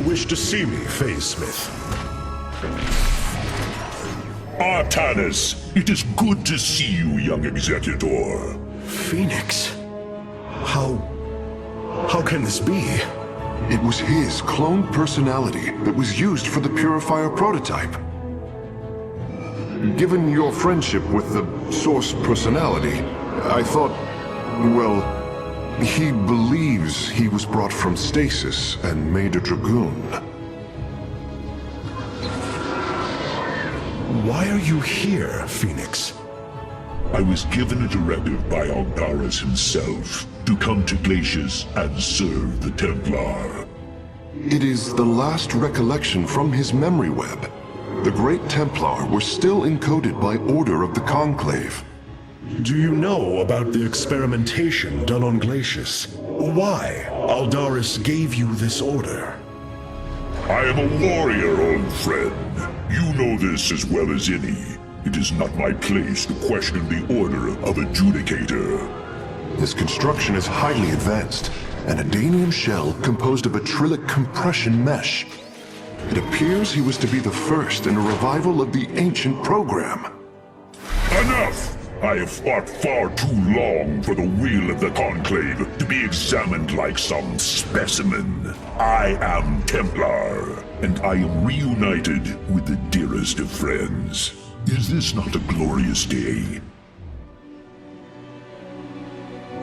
wish to see me, Phase Smith? Artanis, it is good to see you, young Executor. Phoenix? How can this be? It was his cloned personality that was used for the Purifier prototype. Given your friendship with the Source personality, I thought, well, he believes he was brought from stasis and made a Dragoon. Why are you here, Phoenix? I was given a directive by Artanis himself to come to Glacius and serve the Templar. It is the last recollection from his memory web. The Great Templar were still encoded by order of the Conclave. Do you know about the experimentation done on Glacius? Why Artanis gave you this order? I am a warrior, old friend. You know this as well as any. It is not my place to question the order of Adjudicator. His construction is highly advanced, an Adanium shell composed of a trillic compression mesh. It appears he was to be the first in a revival of the ancient program. Enough! I have fought far too long for the will of the Conclave to be examined like some specimen. I am Templar, and I am reunited with the dearest of friends. Is this not a glorious day?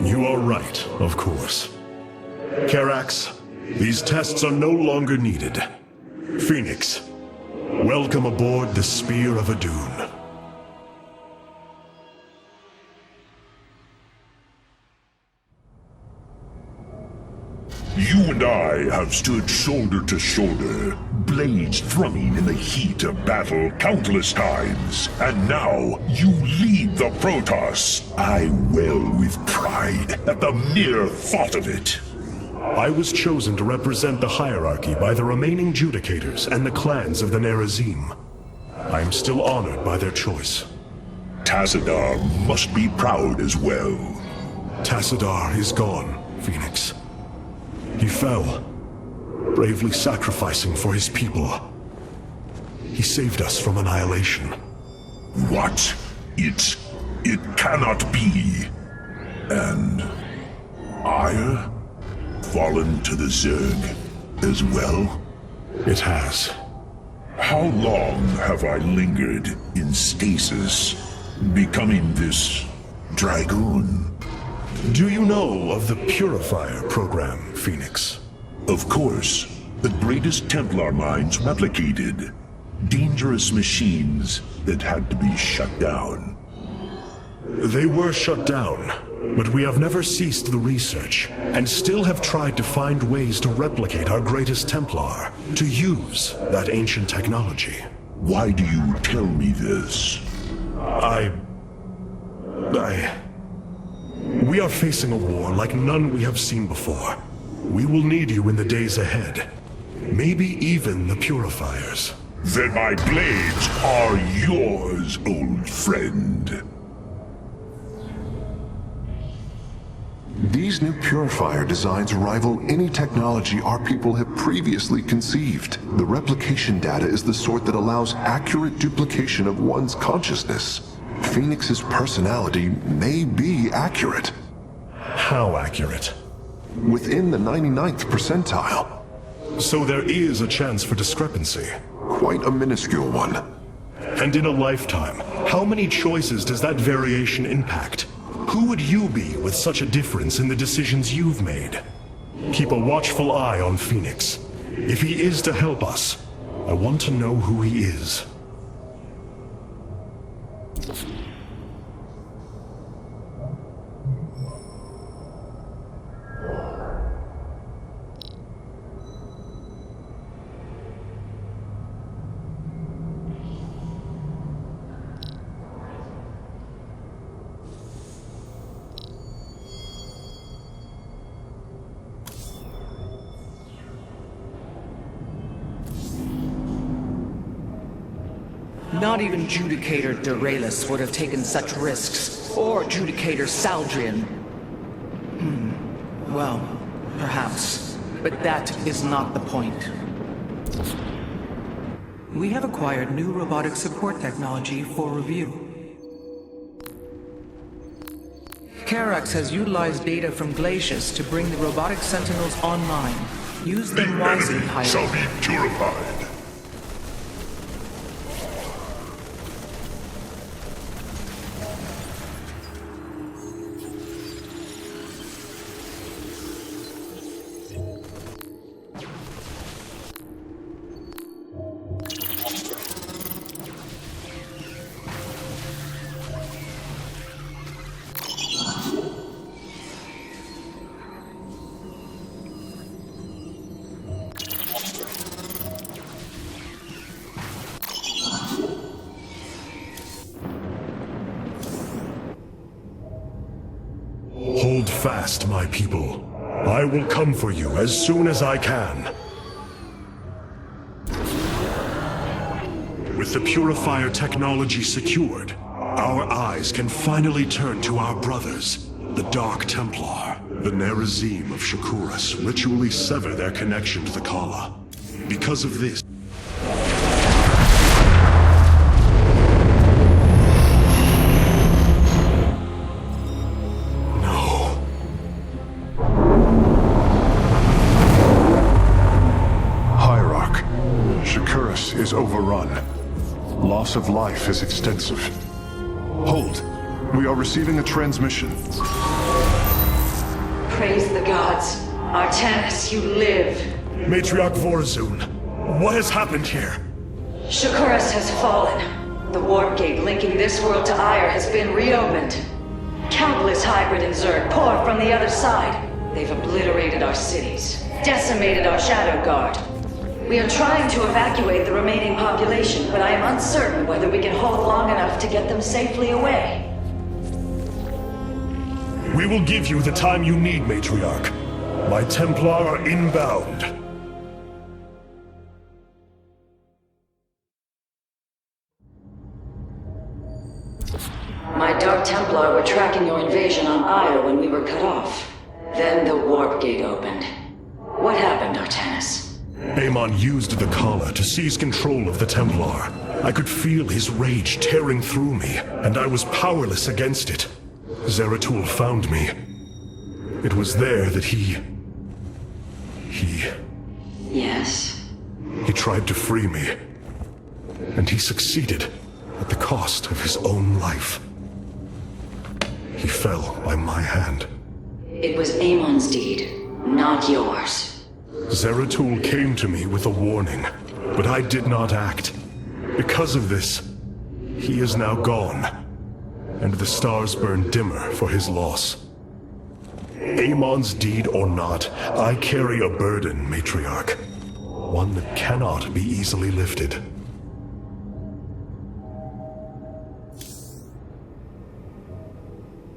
You are right, of course. Karax, these tests are no longer needed. Phoenix, welcome aboard the Spear of Adun. You and I have stood shoulder to shoulder, blades thrumming in the heat of battle countless times. And now, you lead the Protoss. I wail with pride at the mere thought of it. I was chosen to represent the hierarchy by the remaining Judicators and the clans of the Nerazim. I am still honored by their choice. Tassadar must be proud as well. Tassadar is gone, Phoenix. He fell, bravely sacrificing for his people. He saved us from annihilation. What? It cannot be. And Ire? Fallen to the Zerg as well? It has. How long have I lingered in stasis, becoming this Dragoon? Do you know of the Purifier program, Phoenix? Of course. The greatest Templar minds replicated. Dangerous machines that had to be shut down. They were shut down, but we have never ceased the research, and still have tried to find ways to replicate our greatest Templar, to use that ancient technology. Why do you tell me this? We are facing a war like none we have seen before. We will need you in the days ahead. Maybe even the Purifiers. Then my blades are yours, old friend. These new Purifier designs rival any technology our people have previously conceived. The replication data is the sort that allows accurate duplication of one's consciousness. Phoenix's personality may be accurate. How accurate? Within the 99th percentile. So there is a chance for discrepancy. Quite a minuscule one. And in a lifetime, how many choices does that variation impact? Who would you be with such a difference in the decisions you've made? Keep a watchful eye on Phoenix. If he is to help us, I want to know who he is. Not even Judicator Deralis would have taken such risks, or Judicator Saldrian. Well, perhaps. But that is not the point. We have acquired new robotic support technology for review. Karax has utilized data from Glacius to bring the robotic sentinels online. Use them wisely, Enemy shall Hyrule. be purified. Hold fast, my people. I will come for you as soon as I can. With the purifier technology secured, our eyes can finally turn to our brothers, the Dark Templar. The Nerazim of Shakuras ritually sever their connection to the Kala. Because of this, is overrun. Loss of life is extensive. Hold. We are receiving a transmission. Praise the gods. Artanis, you live. Matriarch Vorazun, what has happened here? Shakuras has fallen. The warp gate linking this world to Ire has been reopened. Countless hybrid and Zerg pour from the other side. They've obliterated our cities, decimated our Shadow Guard. We are trying to evacuate the remaining population, but I am uncertain whether we can hold long enough to get them safely away. We will give you the time you need, Matriarch. My Templar are inbound. My Dark Templar were tracking your invasion on Ire when we were cut off. Then the warp gate opened. What happened, Artanis? Amon used the Kala to seize control of the Templar. I could feel his rage tearing through me, and I was powerless against it. Zeratul found me. It was there that he... Yes? He tried to free me. And he succeeded, at the cost of his own life. He fell by my hand. It was Amon's deed, not yours. Zeratul came to me with a warning, but I did not act. Because of this, he is now gone, and the stars burn dimmer for his loss. Amon's deed or not, I carry a burden, Matriarch. One that cannot be easily lifted.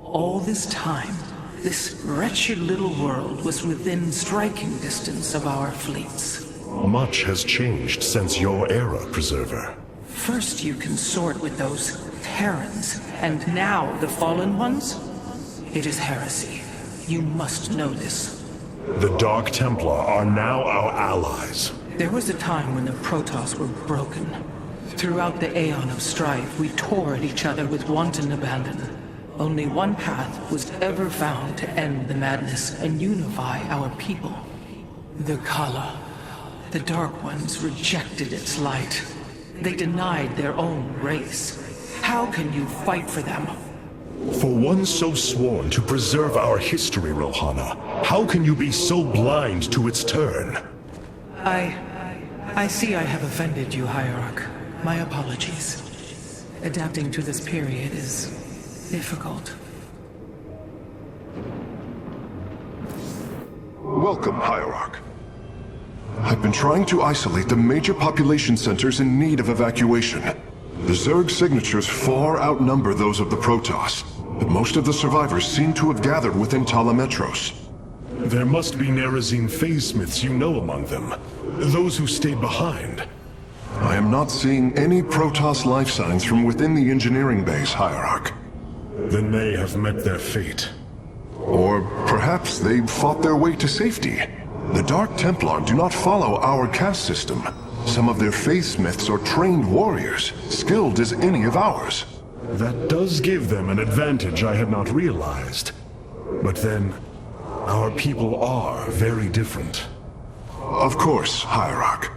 All this time, this wretched little world was within striking distance of our fleets. Much has changed since your era, Preserver. First you consort with those Terrans, and now the Fallen Ones? It is heresy. You must know this. The Dark Templar are now our allies. There was a time when the Protoss were broken. Throughout the Aeon of Strife, we tore at each other with wanton abandon. Only one path was ever found to end the madness and unify our people. The Kala. The Dark Ones rejected its light. They denied their own race. How can you fight for them? For one so sworn to preserve our history, Rohana, how can you be so blind to its turn? I see I have offended you, Hierarch. My apologies. Adapting to this period is difficult. Welcome, Hierarch. I've been trying to isolate the major population centers in need of evacuation. The Zerg signatures far outnumber those of the Protoss, but most of the survivors seem to have gathered within Talametros. There must be Nerazim phase-smiths you know among them. Those who stayed behind. I am not seeing any Protoss life signs from within the engineering base, Hierarch. Then they have met their fate. Or perhaps they fought their way to safety. The Dark Templar do not follow our caste system. Some of their faithsmiths are trained warriors, skilled as any of ours. That does give them an advantage I had not realized. But then, our people are very different. Of course, Hierarch.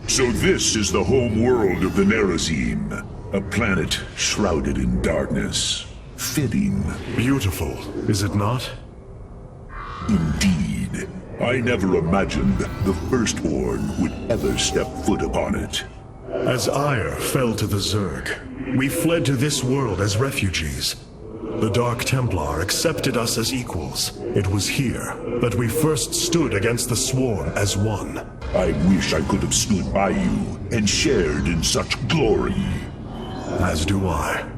So this is the home world of the Nerazim, a planet shrouded in darkness. Fitting. Beautiful, is it not? Indeed. I never imagined the Firstborn would ever step foot upon it. As Ire fell to the Zerg, we fled to this world as refugees. The Dark Templar accepted us as equals. It was here that we first stood against the Swarm as one. I wish I could have stood by you and shared in such glory. As do I.